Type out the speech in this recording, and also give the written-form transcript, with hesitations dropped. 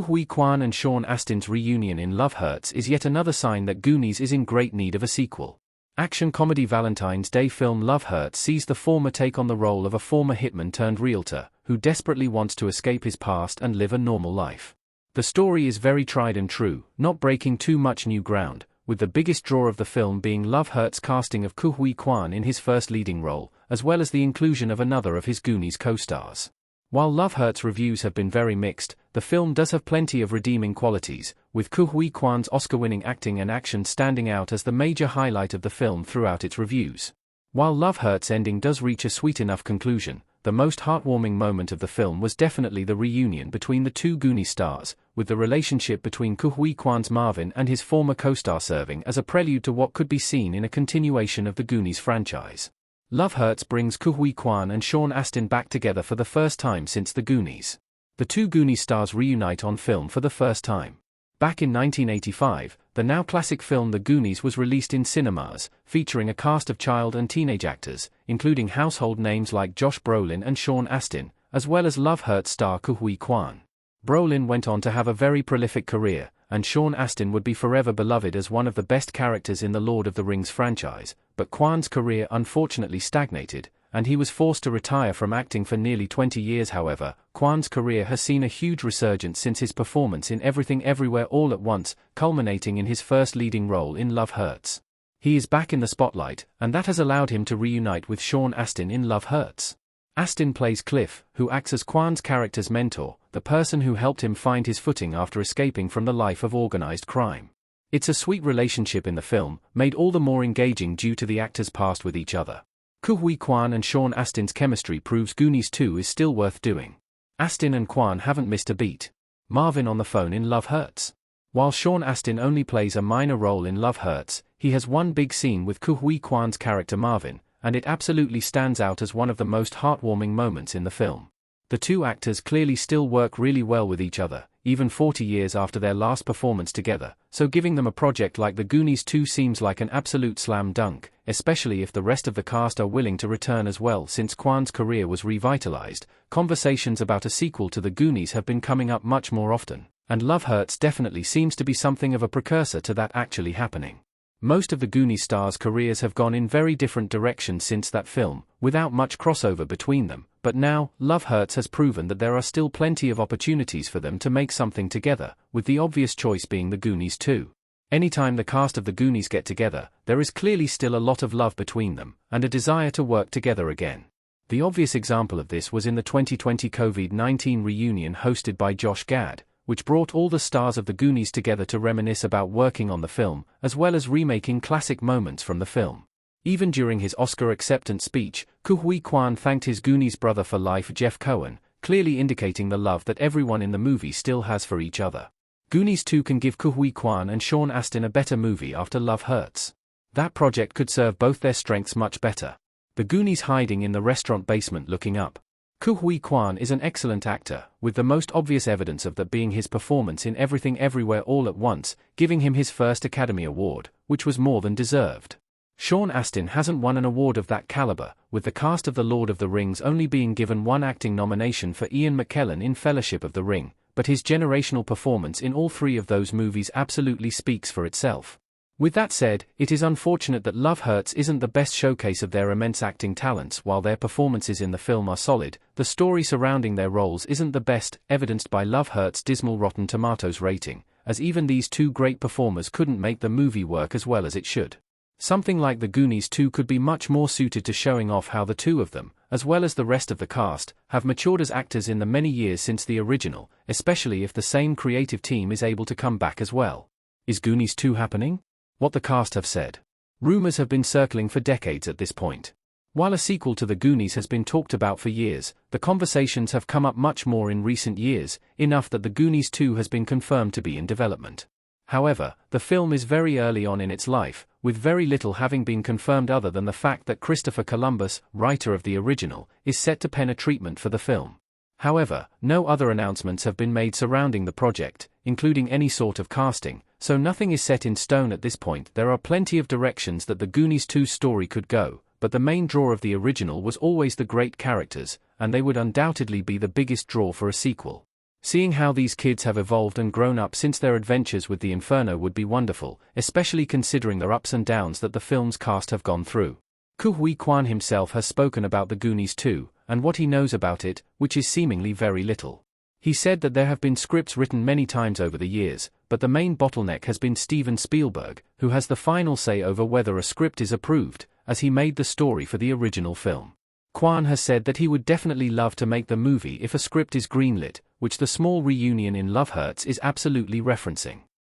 Quan and Sean Astin's reunion in Love Hurts is yet another sign that Goonies is in great need of a sequel. Action comedy Valentine's Day film Love Hurts sees the former take on the role of a former hitman turned realtor, who desperately wants to escape his past and live a normal life. The story is very tried and true, not breaking too much new ground, with the biggest draw of the film being Love Hurts' casting of Quan in his first leading role, as well as the inclusion of another of his Goonies co-stars. While Love Hurts reviews have been very mixed, the film does have plenty of redeeming qualities, with Quan's Oscar-winning acting and action standing out as the major highlight of the film throughout its reviews. While Love Hurts' ending does reach a sweet enough conclusion, the most heartwarming moment of the film was definitely the reunion between the two Goonies stars, with the relationship between Quan's Marvin and his former co-star serving as a prelude to what could be seen in a continuation of the Goonies franchise. Love Hurts brings Quan and Sean Astin back together for the first time since the Goonies. The two Goonies stars reunite on film for the first time. Back in 1985, the now classic film The Goonies was released in cinemas, featuring a cast of child and teenage actors, including household names like Josh Brolin and Sean Astin, as well as Love Hurts star Quan. Brolin went on to have a very prolific career, and Sean Astin would be forever beloved as one of the best characters in the Lord of the Rings franchise, but Quan's career unfortunately stagnated, and he was forced to retire from acting for nearly 20 years. However, Quan's career has seen a huge resurgence since his performance in Everything Everywhere All at Once, culminating in his first leading role in Love Hurts. He is back in the spotlight, and that has allowed him to reunite with Sean Astin in Love Hurts. Astin plays Cliff, who acts as Quan's character's mentor, the person who helped him find his footing after escaping from the life of organized crime. It's a sweet relationship in the film, made all the more engaging due to the actors' past with each other. Quan and Sean Astin's chemistry proves Goonies 2 is still worth doing. Astin and Quan haven't missed a beat. Marvin on the phone in Love Hurts. While Sean Astin only plays a minor role in Love Hurts, he has one big scene with Quan's character Marvin, and it absolutely stands out as one of the most heartwarming moments in the film. The two actors clearly still work really well with each other, even 40 years after their last performance together, so giving them a project like The Goonies 2 seems like an absolute slam dunk, especially if the rest of the cast are willing to return as well. Since Quan's career was revitalized, conversations about a sequel to The Goonies have been coming up much more often, and Love Hurts definitely seems to be something of a precursor to that actually happening. Most of the Goonies stars' careers have gone in very different directions since that film, without much crossover between them, but now, Love Hurts has proven that there are still plenty of opportunities for them to make something together, with the obvious choice being The Goonies 2. Anytime the cast of the Goonies get together, there is clearly still a lot of love between them, and a desire to work together again. The obvious example of this was in the 2020 COVID-19 reunion hosted by Josh Gad, which brought all the stars of the Goonies together to reminisce about working on the film, as well as remaking classic moments from the film. Even during his Oscar acceptance speech, Quan thanked his Goonies brother for life, Jeff Cohen, clearly indicating the love that everyone in the movie still has for each other. Goonies 2 can give Quan and Sean Astin a better movie after Love Hurts. That project could serve both their strengths much better. The Goonies hiding in the restaurant basement looking up. Quan is an excellent actor, with the most obvious evidence of that being his performance in Everything Everywhere All at Once, giving him his first Academy Award, which was more than deserved. Sean Astin hasn't won an award of that caliber, with the cast of The Lord of the Rings only being given one acting nomination for Ian McKellen in Fellowship of the Ring, but his generational performance in all three of those movies absolutely speaks for itself. With that said, it is unfortunate that Love Hurts isn't the best showcase of their immense acting talents. While their performances in the film are solid, the story surrounding their roles isn't the best, evidenced by Love Hurts' dismal Rotten Tomatoes rating, as even these two great performers couldn't make the movie work as well as it should. Something like The Goonies 2 could be much more suited to showing off how the two of them, as well as the rest of the cast, have matured as actors in the many years since the original, especially if the same creative team is able to come back as well. Is Goonies 2 happening? What the cast have said. Rumors have been circling for decades at this point. While a sequel to The Goonies has been talked about for years, the conversations have come up much more in recent years, enough that The Goonies 2 has been confirmed to be in development. However, the film is very early on in its life, with very little having been confirmed other than the fact that Christopher Columbus, writer of the original, is set to pen a treatment for the film. However, no other announcements have been made surrounding the project, including any sort of casting, so nothing is set in stone at this point. There are plenty of directions that the Goonies 2 story could go, but the main draw of the original was always the great characters, and they would undoubtedly be the biggest draw for a sequel. Seeing how these kids have evolved and grown up since their adventures with the Inferno would be wonderful, especially considering the ups and downs that the film's cast have gone through. Quan himself has spoken about the Goonies too, and what he knows about it, which is seemingly very little. He said that there have been scripts written many times over the years, but the main bottleneck has been Steven Spielberg, who has the final say over whether a script is approved, as he made the story for the original film. Quan has said that he would definitely love to make the movie if a script is greenlit, which the small reunion in Love Hurts is absolutely referencing.